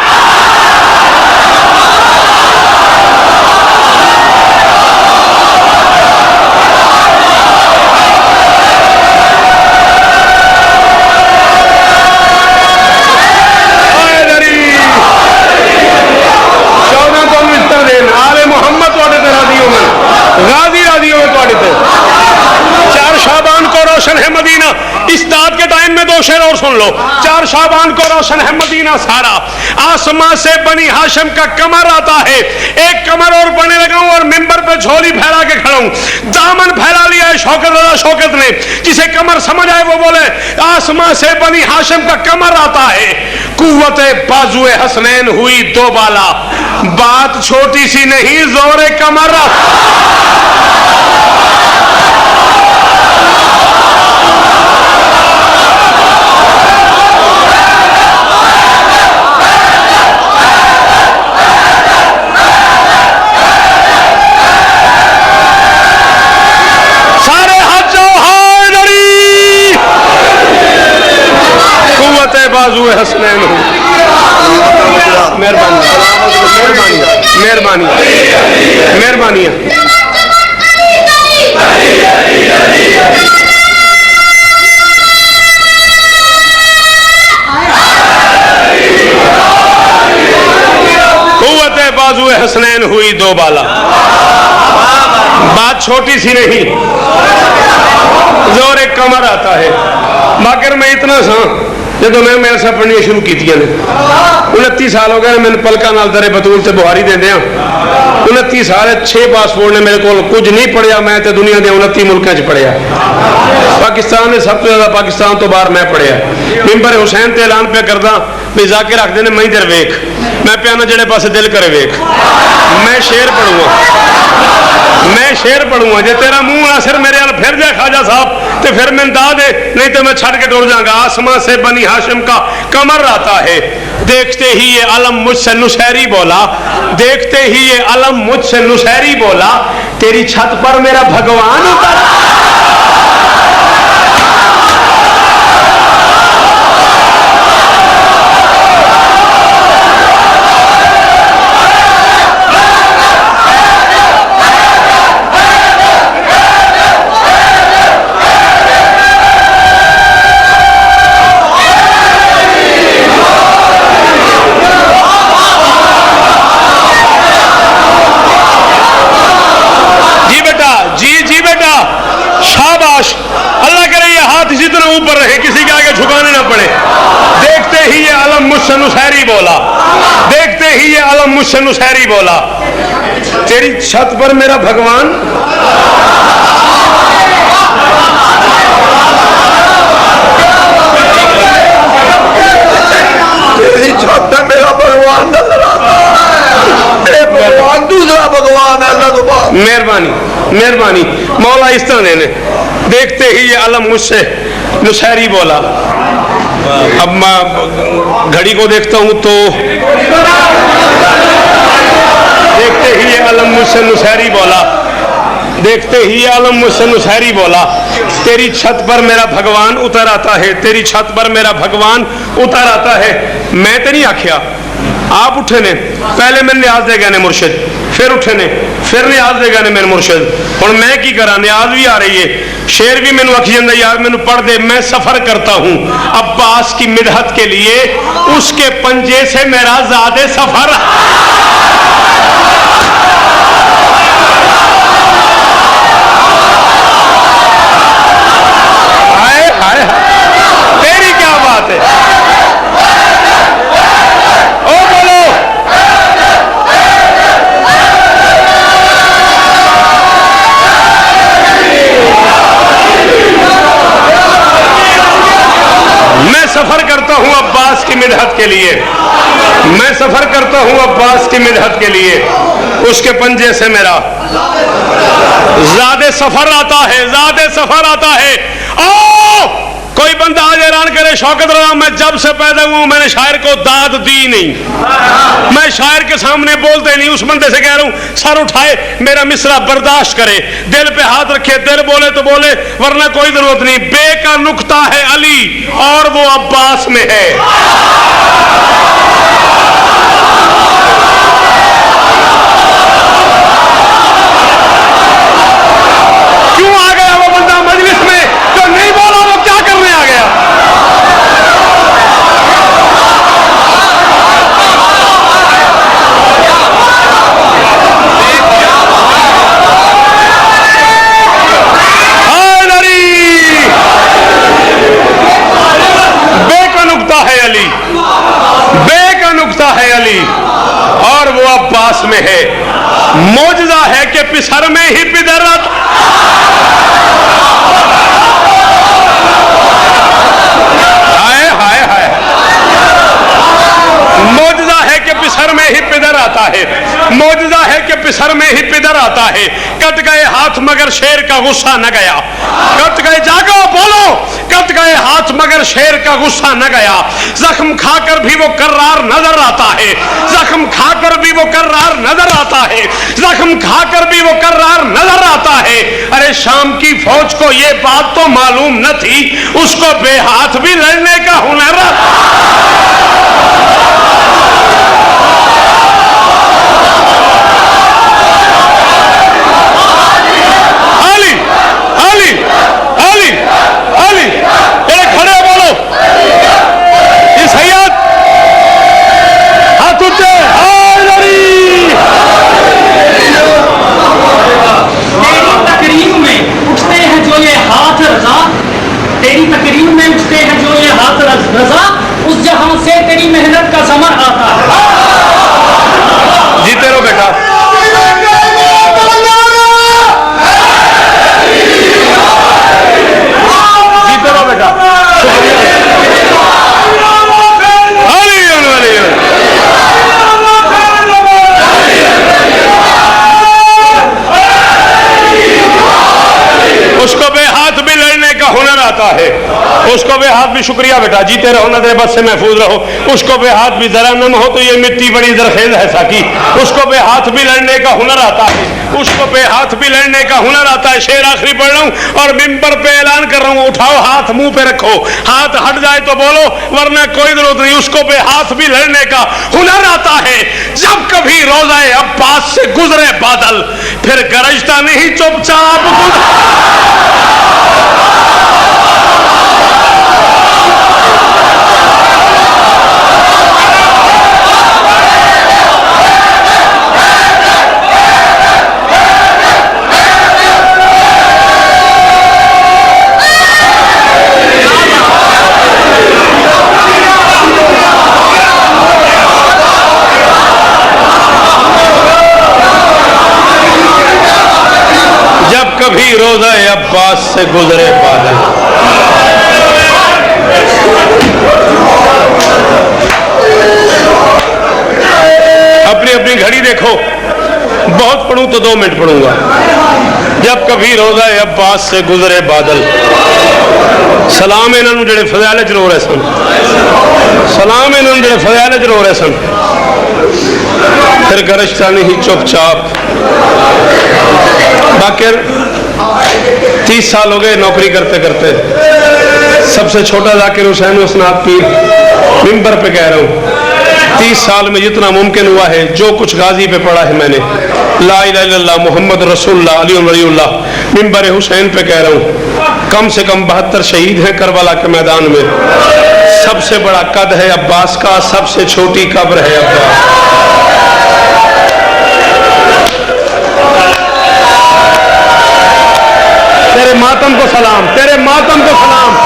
इस दाद के टाइम में 2 शेर और सुन लो। 4 शाबान को रोशन है मदीना सारा, आसमां से बनी हाशिम का कमर आता है। एक कमर और पढ़ने लगा हूं और मिंबर पे झोली फैला के खड़ा हूं, दामन फैला लिया है शौकत रजा शौकत ने। जिसे कमर समझ आए वो बोले आसमां से बनी हाशिम का कमर आता है। कुव्वत बाजुए हसनैन हुई दो बाला, बात छोटी सी नहीं जोरे कमर। बाजुए हसनैन हो। मेहरबानी मेहरबानी मेहरबानी। कुव्वत बाजुए हसनैन हुई दो बाला, बात छोटी सी नहीं जोर एक कमर आता है। मगर मैं इतना सा जो मैं मेरे साथ पढ़निया शुरू की 29 साल हो गए मैंने पलका नाल दरे बतूल से बुहारी दे दिया। 29 साल 6 पासपोर्ट ने मेरे को कुछ नहीं पढ़िया। मैं तो दुनिया के 29 मुल्कों च पढ़िया। पाकिस्तान ने सब तो ज्यादा पाकिस्तान तो बाहर मैं पढ़िया। मिंबर हुसैन ते ऐलान पे करदा भी जाके रखते ने मई दर वेख, मैं प्याना जेड़े पासे दिल करे वेख। मैं शेर पढ़ूंगा, मैं शेर पढ़ूंगा। जे तेरा मुंह ना सिर मेरे वाल फिर जाए ख्वाजा साहब तो फिर मैं दा दे, नहीं तो मैं छड़ के टुर जाऊंगा। आसमां से बनी हाशिम का कमर आता है, देखते ही ये अलम मुझसे नुशहरी बोला, देखते ही ये अलम मुझसे नुशहरी बोला, तेरी छत पर मेरा भगवान उतरा। अल्लाह करे ये हाथ इसी तरह ऊपर रहे, किसी के आगे झुकाने ना पड़े। देखते ही ये अलम मुझसे नुशहरी बोला, देखते ही ये अलम मुझसे नुशहरी बोला, तेरी छत पर मेरा भगवान। तेरी छत पे मेरा भगवान नजर आता है। भगवान दूसरा भगवान है अल्लाह तो बात। मेहरबानी मेहरबानी मौला इस तरह ने देखते ही ये अलम मुझसे नुशहरी बोला। अब मैं घड़ी को देखता हूं तो देखते ही ये अलम मुझसे नुशहरी बोला, देखते ही ये अलम मुझसे नुशहरी बोला, तेरी छत पर मेरा भगवान उतर आता है, तेरी छत पर मेरा भगवान उतर आता है। मैं तो नहीं आख्या, आप उठे ने, पहले मैंने न्याज दे गए ने मुर्शिद, फिर उठे ने, फिर न्याज दे गए ने मेरे मुर्शिद। और मैं की करा, न्याज भी आ रही है, शेर भी मैनू आखी जाता यार मैनू पढ़ दे। मैं सफर करता हूं अब्बास की मिदहत के लिए, उसके पंजे से मेरा ज़ादे सफर। हाय हाय तेरी क्या बात है। मैं सफर करता हूं अब्बास की मिदहत के लिए, मैं सफर करता हूं अब्बास की मिदहत के लिए, उसके पंजे से मेरा ज़ादे सफर आता है, ज़ादे सफर आता है। ओ कोई बंदा आज ऐलान करे शौकत रजा मैं जब से पैदा हुआ मैंने शायर को दाद दी नहीं, मैं शायर के सामने बोलते नहीं। उस बंदे से कह रहा हूं सर उठाए मेरा मिसरा बर्दाश्त करे, दिल पे हाथ रखे, दिल बोले तो बोले वरना कोई जरूरत नहीं। बे का नुक्ता है अली और वो अब्बास में है। क्यों आ गया वो बंदा मजलिस में जो नहीं बोला, वो क्या करने आ गया? बे का नुक्ता है अली, बे का नुक्ता है अली और वो अब्बास में है। मौजज़ा है कि पिसर में ही पिदर आता। हाय हाय हाय, मौजूदा है कि पिसर में ही पिदर आता है, मौजूदा है कि पिसर में ही पिदर आता है। कट गए हाथ मगर शेर का गुस्सा न गया, कट गए, जागो बोलो, कट गए हाथ मगर शेर का गुस्सा न गया। जख्म खाकर भी वो कर्रार नजर आता है, जख्म खाकर भी वो कर्रार नजर आता है, जख्म खाकर भी वो कर्रार नजर आता है। अरे शाम की फौज को ये बात तो मालूम न थी, उसको बेहाथ भी लड़ने का हुनर। तेरी तकरीर में उठते हैं जो ये हाथ रजा, उस जहां से तेरी मेहनत का समर आता है। जीते रहो बेटा। जीते रहो बेटा। उसको बेहाथ भी लड़ने का हुनर आता है, उसको बेहाथ भी, शुक्रिया बेटा, जीते रहो, नजर बद से महफूज रहो। उसको बेहाथ भी, जरा नम हो तो ये मिट्टी बड़ी जरखेज है साकी। उसको बेहाथ भी लड़ने का हुनर आता है, उसको बेहाथ भी लड़ने का हुनर आता है। शेर आखिरी पढ़ रहा हूं और मिंबर पे ऐलान कर रहा हूं, उठाओ हाथ, मुंह पे रखो, हाथ हट जाए तो बोलो, वरना कोई जरूरत नहीं। उसको बेहाथ भी लड़ने का हुनर आता है। जब कभी रोज़ाए अब्बास से गुजरे बादल, फिर गरजता नहीं चुपचाप। कभी रोज़ा अब्बास से गुजरे बादल। अपनी अपनी घड़ी देखो, बहुत पढ़ूं तो 2 मिनट पढ़ूंगा। जब कभी रोज़ा अब्बास से गुजरे बादल, सलाम इन्होंने जेड़े फज़ाइल च रो रहे सन, सलाम इन्होंने जेड़े फज़ाइल च रो रहे सन। फिर गरजता नहीं चुपचाप। बाकिर 30 साल हो गए नौकरी करते करते। सबसे छोटा जाकिर हुसैन उसनाद पीर, मिंबर पे कह रहा हूँ, 30 साल में जितना मुमकिन हुआ है, जो कुछ गाजी पे पढ़ा है मैंने, ला इलाहा इल्लल्लाह मुहम्मद रसूलुल्लाह अली वलीउल्लाह, मिंबर हुसैन पे कह रहा हूँ। कम से कम 72 शहीद हैं करबला के मैदान में। सबसे बड़ा कद है अब्बास का, सबसे छोटी कब्र है अब्बास। तेरे मातम को सलाम, तेरे मातम को सलाम।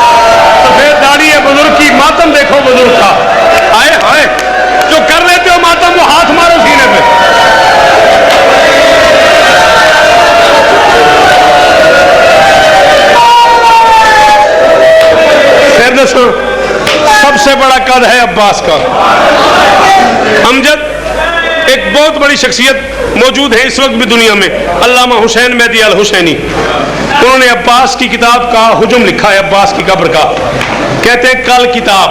सफेद दाढ़ी है बुजुर्ग की, मातम देखो बुजुर्ग का। आए हाय, जो कर लेते हो मातम, वो हाथ मारो सीने पे। फिर दसो, सबसे बड़ा कद है अब्बास का। अमजद एक बहुत बड़ी शख्सियत मौजूद है इस वक्त भी दुनिया में, अल्लामा हुसैन मेहदी अल हुसैनी। उन्होंने अब्बास की किताब का हुजुम लिखा है, अब्बास की कब्र का। कहते हैं कल किताब,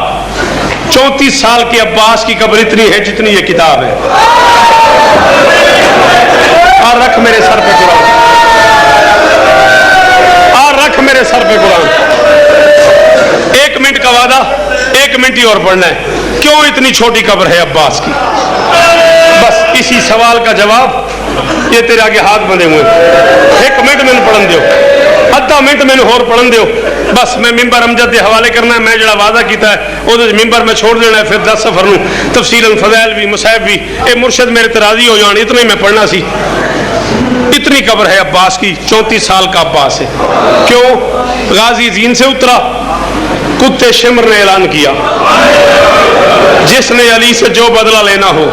34 साल की अब्बास की कब्र इतनी है जितनी ये किताब है। और रख मेरे सर पे कुरान, और रख मेरे सर पे कुरान। 1 मिनट का वादा, 1 मिनट ही और पढ़ना है। क्यों इतनी छोटी कब्र है अब्बास की? बस इसी सवाल का जवाब, ये तेरे आगे हाथ बंधे हुए। 1 मिनट मैंने पढ़न दो, अद्धा मिनट मैंने होर पढ़न दो। बस मैं मिंबर अमजद के हवाले करना है। मैं जरा वादा किया है वो मिंबर में छोड़ देना है। फिर 10 सफर में तफसीलन फज़ैल भी मुसाहिब भी ये मुर्शद मेरे ते राजी हो जान, इतना ही मैं पढ़ना सी। इतनी कब्र है अब्बास की, 34 साल का अब्बास है। क्यों? गाजी जीन से उतरा, कुत्ते शिमर ने ऐलान किया, जिसने अली से जो बदला लेना हो,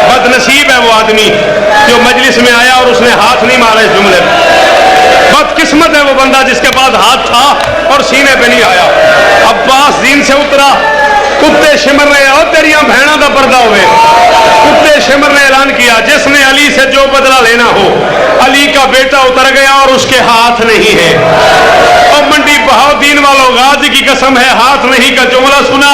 बदनसीब है वो आदमी जो मजलिस में आया और उसने हाथ नहीं मारा इस जुमले में। बदकिस्मत है वो बंदा जिसके पास हाथ था और सीने पे नहीं आया। अब्बास दीन से उतरा, कुत्ते शिमर ने और तेरिया भैणा का पर्दा हुए, कुत्ते शिमर ने ऐलान किया जिसने अली से जो बदला लेना हो, अली का बेटा उतर गया और उसके हाथ नहीं है। और मंडी बहाउद्दीन वालों, गाजी की कसम है हाथ नहीं का जुमला सुना।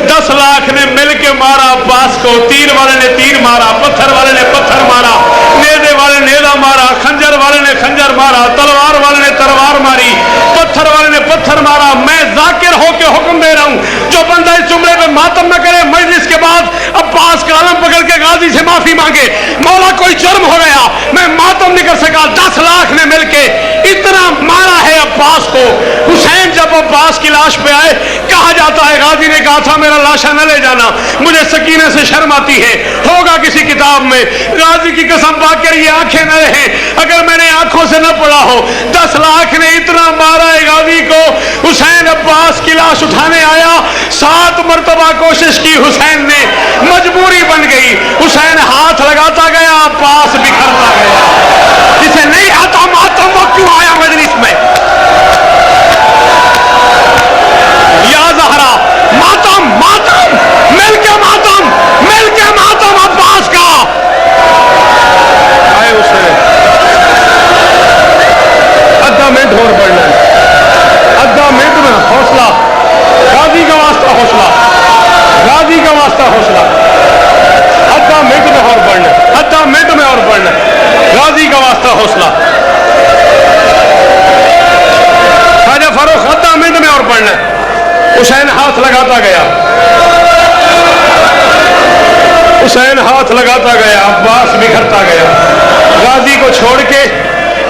10 लाख ने मिलके मारा अब्बास को, तीर वाले ने तीर मारा, पत्थर वाले ने पत्थर मारा, नेदे वाले ने नेदा मारा, खंजर वाले ने खंजर मारा, तलवार वाले ने तलवार मारी, पत्थर वाले ने पत्थर मारा। मैं जाकिर होके हुक्म दे रहा हूं, जो बंदा इस जुमले पे मातम न करे, मजलिस के बाद अब्बास का आलम पकड़ के गाजी से माफी मांगे, मौला कोई जुर्म हो गया, मैं मातम नहीं कर सका। 10 लाख ने मिलके इतना मारा है अब्बास को। हुसैन जब अब्बास की लाश पे आए, कहा जाता है गाजी ने कहा था मेरा लाशा न ले जाना, मुझे सकीने से शर्म आती है, होगा किसी किताब में। गाजी की कसम पाकर ये आंखें न रहे अगर मैंने आंखों से न पढ़ा हो। 10 लाख ने इतना मारा है गाजी को। हुसैन अब्बास की लाश उठाने आया, 7 मरतबा कोशिश की हुसैन ने, मजबूरी बन गई। हुसैन हाथ लगाता गया, अब्बास बिखरता गया। जिसे नहीं आता मातम वो क्यों आया मजलिस में? या ज़हरा, मातम मातम मिलके मातम, मिलके मातम अब्बास का। आए हुसैन, आधा मिनट और पढ़ना, आधा मिनट में हौसला, गाजी का वास्ता हौसला, गाजी का वास्ता हौसला, आधा मिनट में और पढ़ना, आधा मिनट में और पढ़ना, गाजी का वास्ता हौसला। ख्वाजा फारूक आधा मिनट में और पढ़ना। हुसैन हाथ लगाता गया, हुसैन हाथ लगाता गया, अब्बास बिखरता गया। गाजी को छोड़ के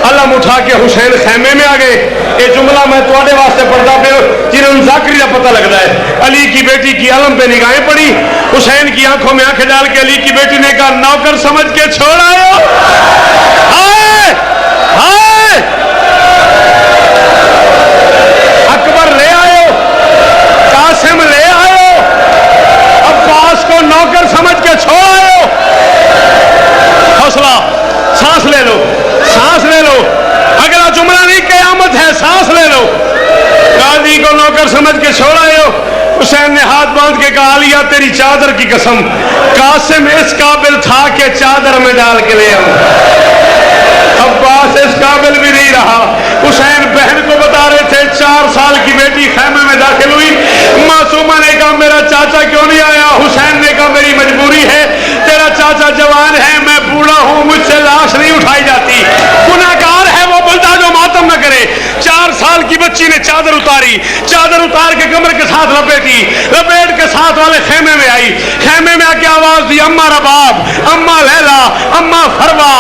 अलम उठा के हुसैन खैमे में आ गए। ये जुमला मैं तुम्हारे वास्ते पढ़ता पे जिन्होंने जाकरी का पता लगता है। अली की बेटी की अलम पे निगाहें पड़ी, हुसैन की आंखों में आंखें डाल के अली की बेटी ने कहा नौकर समझ के छोड़ आयो। हाय हाय, अकबर ले आयो, कासिम ले आयो, अब्बास को नौकर समझ के छोड़ आयो। हौसला, सांस ले लो, सांस ले लो, अगला जुमला नहीं कयामत है, सांस ले लो। गाजी को नौकर समझ के छोड़ आयो। हुसैन ने हाथ बांध के कहा लिया तेरी चादर की कसम, कासिम इस काबिल था कि चादर में डाल के ले आऊं। अब्बास इस काबिल भी नहीं रहा। हुसैन बहन को बता रहे थे 4 साल की बेटी खैमे में दाखिल हुई। मासूमा ने कहा मेरा चाचा क्यों नहीं आया? हुसैन ने कहा मेरी मजबूरी है, तेरा चाचा जवान है, मैं बूढ़ा हूं, मुझसे लाश नहीं उठाई जाती। गुनाहगार है वो बंदा जो मातम न करे। 4 साल की बच्ची ने चादर उतारी, चादर उतार के कमर के साथ लपेटी, लपेट के साथ वाले खेमे में आई। खेमे में आके आवाज दी अम्मा रबाब, अम्मा लैला, अम्मा फरवा,